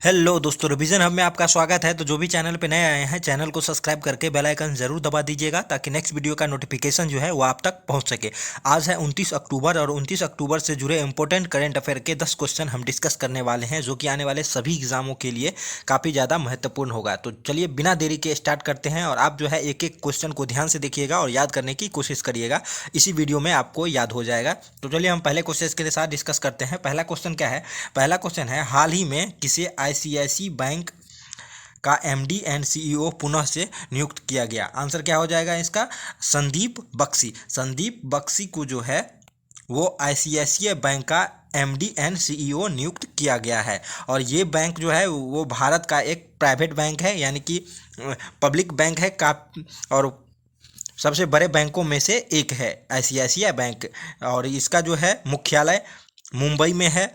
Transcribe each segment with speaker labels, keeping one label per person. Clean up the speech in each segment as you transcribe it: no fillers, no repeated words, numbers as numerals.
Speaker 1: Hello दोस्तों, revision hub में आपका स्वागत है। तो जो भी चैनल पे नए आए हैं, चैनल को सब्सक्राइब करके बेल आइकन जरूर दबा दीजिएगा ताकि नेक्स्ट वीडियो का नोटिफिकेशन जो है वो आप तक पहुंच सके। आज है 29 अक्टूबर और 29 अक्टूबर से जुड़े इंपॉर्टेंट करंट अफेयर के 10 क्वेश्चन हम डिस्कस करने वाले हैं, जो कि आने वाले सभी एग्जामों के लिए काफ़ी ज़्यादा महत्वपूर्ण होगा। तो चलिए बिना देरी के स्टार्ट करते हैं और आप जो है एक एक क्वेश्चन को ध्यान से देखिएगा और याद करने की कोशिश करिएगा। इसी वीडियो में आपको याद हो जाएगा। तो चलिए हम पहले क्वेश्चन के साथ डिस्कस करते हैं। पहला क्वेश्चन क्या है? पहला क्वेश्चन है, हाल ही में किसे आईसीआईसी बैंक का एमडी एंड सीईओ पुनः से नियुक्त किया गया? आंसर क्या हो जाएगा इसका? संदीप बख्शी। संदीप बख्शी को जो है वो आईसीआईसीआई बैंक का एमडी एंड सीईओ नियुक्त किया गया है। और ये बैंक जो है वो भारत का एक प्राइवेट बैंक है, यानी कि पब्लिक बैंक है का, और सबसे बड़े बैंकों में से एक है आईसीआईसीआई बैंक। और इसका जो है मुख्यालय मुंबई में है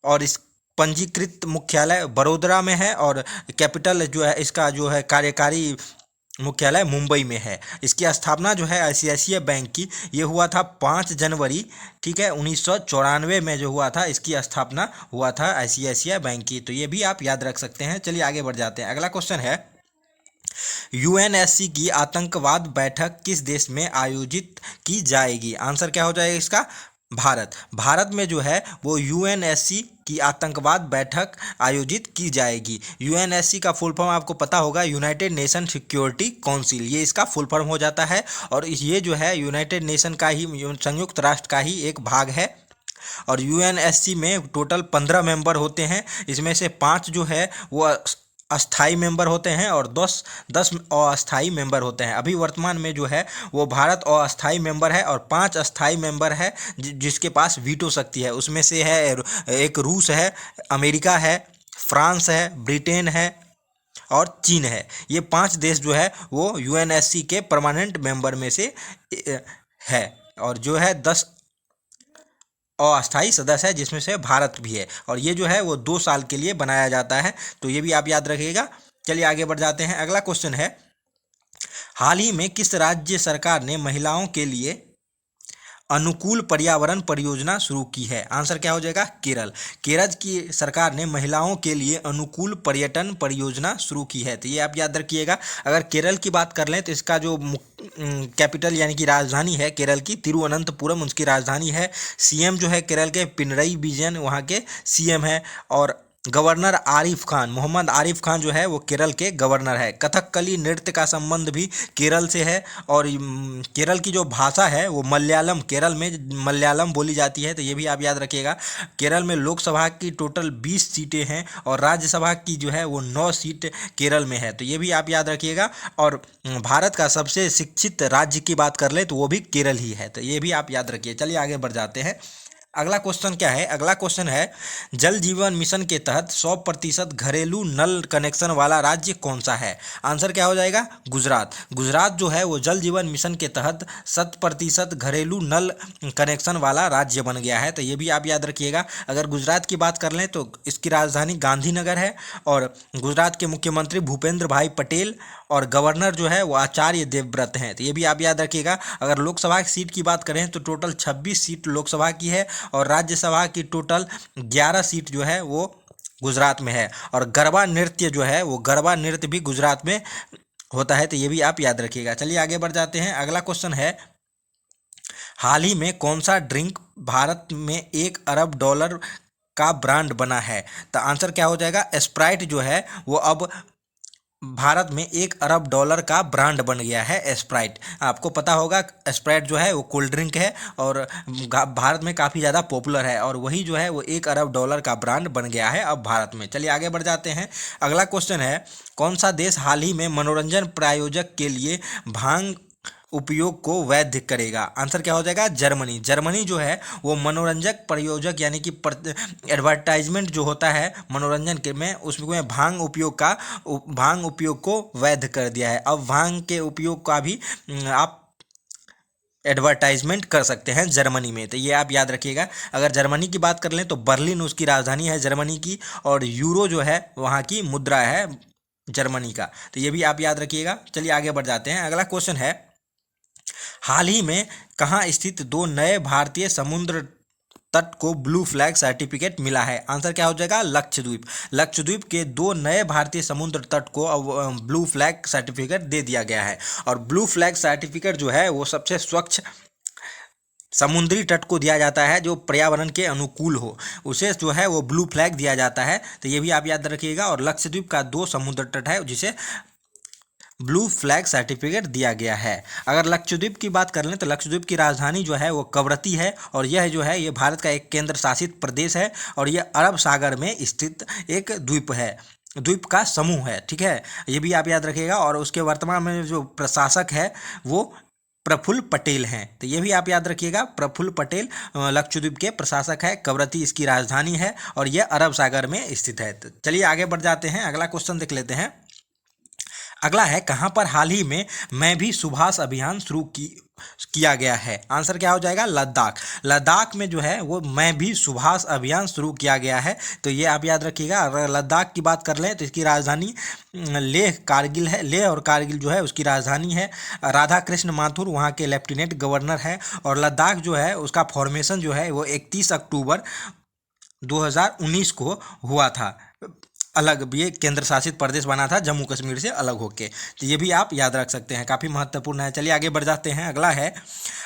Speaker 1: और इस पंजीकृत मुख्यालय बड़ोदरा में है और कैपिटल जो है इसका जो है कार्यकारी मुख्यालय मुंबई में है। इसकी स्थापना जो है आईसीआईसीआई बैंक की, ये हुआ था 5 जनवरी, ठीक है, 1994 में जो हुआ था, इसकी स्थापना हुआ था आईसीआईसीआई बैंक की। तो ये भी आप याद रख सकते हैं। चलिए आगे बढ़ जाते हैं। अगला क्वेश्चन है, यूएनएससी की आतंकवाद बैठक किस देश में आयोजित की जाएगी? आंसर क्या हो जाएगा इसका? भारत। भारत में जो है वो यूएनएससी की आतंकवाद बैठक आयोजित की जाएगी। यूएनएससी का फुल फॉर्म आपको पता होगा, यूनाइटेड नेशन सिक्योरिटी काउंसिल, ये इसका फुल फॉर्म हो जाता है। और ये जो है यूनाइटेड नेशन का ही, संयुक्त राष्ट्र का ही एक भाग है। और यूएनएससी में टोटल 15 मेंबर होते हैं। इसमें से 5 जो है वो अस्थाई मेंबर होते हैं और 10 अस्थाई मेंबर होते हैं। अभी वर्तमान में जो है वो भारत अस्थाई मेंबर है और 5 अस्थाई मेंबर है जिसके पास वीटो शक्ति है। उसमें से है एक रूस है, अमेरिका है, फ्रांस है, ब्रिटेन है और चीन है। ये 5 देश जो है वो यूएनएससी के परमानेंट मेंबर में से है। और जो है 10 अस्थायी सदस्य है, जिसमें से भारत भी है। और ये जो है वो 2 साल के लिए बनाया जाता है। तो ये भी आप याद रखिएगा। चलिए आगे बढ़ जाते हैं। अगला क्वेश्चन है, हाल ही में किस राज्य सरकार ने महिलाओं के लिए अनुकूल पर्यावरण परियोजना शुरू की है? आंसर क्या हो जाएगा? केरल। केरल की सरकार ने महिलाओं के लिए अनुकूल पर्यटन परियोजना शुरू की है। तो ये आप याद रखिएगा। अगर केरल की बात कर लें तो इसका जो कैपिटल यानी कि राजधानी है केरल की, तिरुवनंतपुरम उसकी राजधानी है। सीएम जो है केरल के पिनरई विजयन वहाँ के सीएम है। और गवर्नर आरिफ खान, मोहम्मद आरिफ खान जो है वो केरल के गवर्नर है। कथकली नृत्य का संबंध भी केरल से है। और केरल की जो भाषा है वो मलयालम, केरल में मलयालम बोली जाती है। तो ये भी आप याद रखिएगा। केरल में लोकसभा की टोटल 20 सीटें हैं और राज्यसभा की जो है वो 9 सीट केरल में है। तो ये भी आप याद रखिएगा। और भारत का सबसे शिक्षित राज्य की बात कर ले तो वो भी केरल ही है। तो ये भी आप याद रखिए। चलिए आगे बढ़ जाते हैं। अगला क्वेश्चन क्या है? अगला क्वेश्चन है, जल जीवन मिशन के तहत 100% घरेलू नल कनेक्शन वाला राज्य कौन सा है? आंसर क्या हो जाएगा? गुजरात। गुजरात जो है वो जल जीवन मिशन के तहत 100% घरेलू नल कनेक्शन वाला राज्य बन गया है। तो ये भी आप याद रखिएगा। अगर गुजरात की बात कर लें तो इसकी राजधानी गांधीनगर है और गुजरात के मुख्यमंत्री भूपेंद्र भाई पटेल और गवर्नर जो है वो आचार्य देवव्रत हैं। तो ये भी आप याद रखिएगा। अगर लोकसभा की सीट की बात करें तो टोटल 26 सीट लोकसभा की है और राज्यसभा की टोटल 11 सीट जो है वो गुजरात में है। और गरबा नृत्य जो है वो गरबा नृत्य भी गुजरात में होता है। तो ये भी आप याद रखिएगा। चलिए आगे बढ़ जाते हैं। अगला क्वेश्चन है, हाल ही में कौन सा ड्रिंक भारत में $1 अरब का ब्रांड बना है? तो आंसर क्या हो जाएगा? स्प्राइट जो है वो अब भारत में $1 अरब का ब्रांड बन गया है। स्प्राइट, आपको पता होगा स्प्राइट जो है वो कोल्ड ड्रिंक है और भारत में काफ़ी ज़्यादा पॉपुलर है। और वही जो है वो $1 अरब का ब्रांड बन गया है अब भारत में। चलिए आगे बढ़ जाते हैं। अगला क्वेश्चन है, कौन सा देश हाल ही में मनोरंजन प्रायोजक के लिए भांग उपयोग को वैध करेगा? आंसर क्या हो जाएगा? जर्मनी। जर्मनी जो है वो मनोरंजक प्रयोजक यानी कि एडवर्टाइजमेंट जो होता है मनोरंजन के में, उसमें भांग उपयोग को वैध कर दिया है। अब भांग के उपयोग का भी आप एडवर्टाइजमेंट कर सकते हैं जर्मनी में। तो ये आप याद रखिएगा। अगर जर्मनी की बात कर लें तो बर्लिन उसकी राजधानी है जर्मनी की और यूरो जो है वहाँ की मुद्रा है जर्मनी का। तो ये भी आप याद रखिएगा। चलिए आगे बढ़ जाते हैं। अगला क्वेश्चन है, हाल ही में कहाँ स्थित 2 नए भारतीय समुद्र तट को ब्लू फ्लैग सर्टिफिकेट मिला है? आंसर क्या हो जाएगा? लक्षद्वीप। लक्षद्वीप के 2 नए भारतीय समुद्र तट को अब ब्लू फ्लैग सर्टिफिकेट दे दिया गया है। और ब्लू फ्लैग सर्टिफिकेट जो है वो सबसे स्वच्छ समुद्री तट को दिया जाता है जो पर्यावरण के अनुकूल हो, उसे जो है वो ब्लू फ्लैग दिया जाता है। तो ये भी आप याद रखिएगा। और लक्षद्वीप का 2 समुद्र तट है जिसे ब्लू फ्लैग सर्टिफिकेट दिया गया है। अगर लक्षद्वीप की बात कर लें तो लक्षद्वीप की राजधानी जो है वो कवरत्ती है, और यह जो है ये भारत का एक केंद्र शासित प्रदेश है, और यह अरब सागर में स्थित एक द्वीप है, द्वीप का समूह है। ठीक है, ये भी आप याद रखिएगा। और उसके वर्तमान में जो प्रशासक है वो प्रफुल्ल पटेल हैं। तो ये भी आप याद रखिएगा, प्रफुल्ल पटेल लक्षद्वीप के प्रशासक है, कवरत्ती इसकी राजधानी है, और यह अरब सागर में स्थित है। तो चलिए आगे बढ़ जाते हैं, अगला क्वेश्चन देख लेते हैं। अगला है, कहाँ पर हाल ही में मैं भी सुभाष अभियान शुरू किया गया है? आंसर क्या हो जाएगा? लद्दाख। लद्दाख में जो है वो मैं भी सुभाष अभियान शुरू किया गया है। तो ये आप याद रखिएगा। अगर लद्दाख की बात कर लें तो इसकी राजधानी लेह कारगिल है, लेह और कारगिल जो है उसकी राजधानी है। राधा कृष्ण माथुर वहाँ के लेफ्टिनेंट गवर्नर है। और लद्दाख जो है उसका फॉर्मेशन जो है वो 31 अक्टूबर 2019 को हुआ था। अलग ये केंद्र शासित प्रदेश बना था जम्मू कश्मीर से अलग होके। तो ये भी आप याद रख सकते हैं, काफ़ी महत्वपूर्ण है। चलिए आगे बढ़ जाते हैं। अगला है,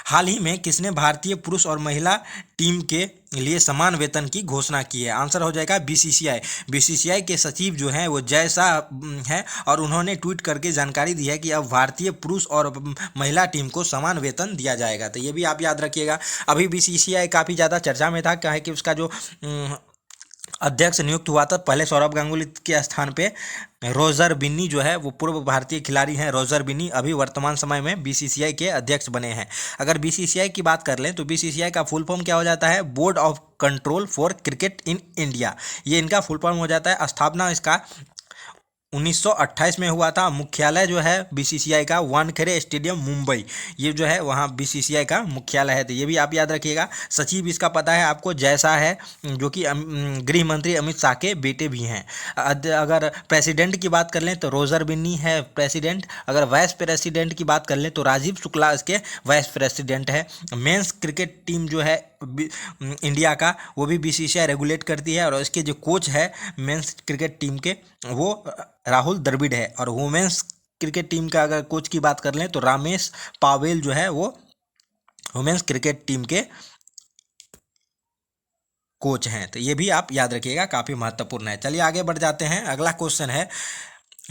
Speaker 1: हाल ही में किसने भारतीय पुरुष और महिला टीम के लिए समान वेतन की घोषणा की है? आंसर हो जाएगा बीसीसीआई। बीसीसीआई के सचिव जो हैं वो जैसा है, और उन्होंने ट्वीट करके जानकारी दी है कि अब भारतीय पुरुष और महिला टीम को समान वेतन दिया जाएगा। तो ये भी आप याद रखिएगा। अभी बीसीसीआई काफ़ी ज़्यादा चर्चा में था, क्या है कि उसका जो अध्यक्ष नियुक्त हुआ था पहले सौरभ गांगुली के स्थान पे रोजर बिन्नी जो है वो पूर्व भारतीय खिलाड़ी हैं। रोजर बिन्नी अभी वर्तमान समय में बीसीसीआई के अध्यक्ष बने हैं। अगर बीसीसीआई की बात कर लें तो बीसीसीआई का फुल फॉर्म क्या हो जाता है? Board of control for cricket in India, ये इनका फुल फॉर्म हो जाता है। स्थापना इसका 1928 में हुआ था। मुख्यालय जो है बीसीसीआई का वानखेड़े स्टेडियम मुंबई, ये जो है वहाँ बीसीसीआई का मुख्यालय है। तो ये भी आप याद रखिएगा। सचिव इसका पता है आपको जैसा है, जो कि गृह मंत्री अमित शाह के बेटे भी हैं। अगर प्रेसिडेंट की बात कर लें तो रोजर बिन्नी है प्रेसिडेंट। अगर वाइस प्रेसिडेंट की बात कर लें तो राजीव शुक्ला इसके वाइस प्रेसिडेंट है। मेंस क्रिकेट टीम जो है इंडिया का वो भी बीसीसीआई रेगुलेट करती है, और इसके जो कोच है मेंस क्रिकेट टीम के वो राहुल द्रविड़ है। और वुमेन्स क्रिकेट टीम का अगर कोच की बात कर लें तो रामेश पावेल जो है वो वुमेन्स क्रिकेट टीम के कोच हैं। तो ये भी आप याद रखिएगा, काफ़ी महत्वपूर्ण है। चलिए आगे बढ़ जाते हैं। अगला क्वेश्चन है,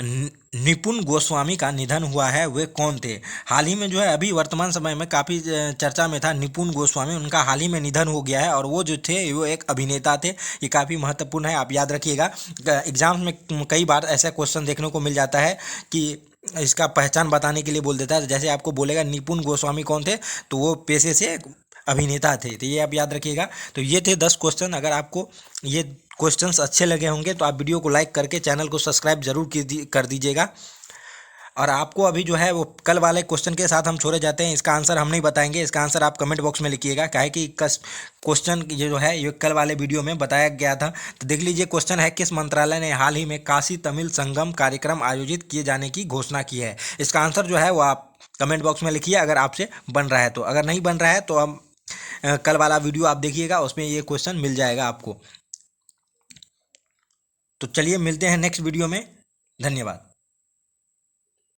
Speaker 1: निपुण गोस्वामी का निधन हुआ है, वे कौन थे? हाल ही में जो है अभी वर्तमान समय में काफ़ी चर्चा में था निपुण गोस्वामी, उनका हाल ही में निधन हो गया है। और वो जो थे वो एक अभिनेता थे। ये काफ़ी महत्वपूर्ण है, आप याद रखिएगा। एग्जाम्स में कई बार ऐसा क्वेश्चन देखने को मिल जाता है कि इसका पहचान बताने के लिए बोल देता है। जैसे आपको बोलेगा निपुण गोस्वामी कौन थे, तो वो पेशे से अभिनेता थे। तो ये आप याद रखिएगा। तो ये थे 10 क्वेश्चन। अगर आपको ये क्वेश्चंस अच्छे लगे होंगे तो आप वीडियो को लाइक करके चैनल को सब्सक्राइब जरूर कर दीजिएगा। और आपको अभी जो है वो कल वाले क्वेश्चन के साथ हम छोड़े जाते हैं। इसका आंसर हम नहीं बताएंगे, इसका आंसर आप कमेंट बॉक्स में लिखिएगा। काहे कि क्वेश्चन ये जो है ये कल वाले वीडियो में बताया गया था। तो देख लीजिए, क्वेश्चन है, किस मंत्रालय ने हाल ही में काशी तमिल संगम कार्यक्रम आयोजित किए जाने की घोषणा की है? इसका आंसर जो है वो आप कमेंट बॉक्स में लिखिए अगर आपसे बन रहा है तो। अगर नहीं बन रहा है तो हम कल वाला वीडियो आप देखिएगा, उसमें ये क्वेश्चन मिल जाएगा आपको। तो चलिए मिलते हैं नेक्स्ट वीडियो में। धन्यवाद।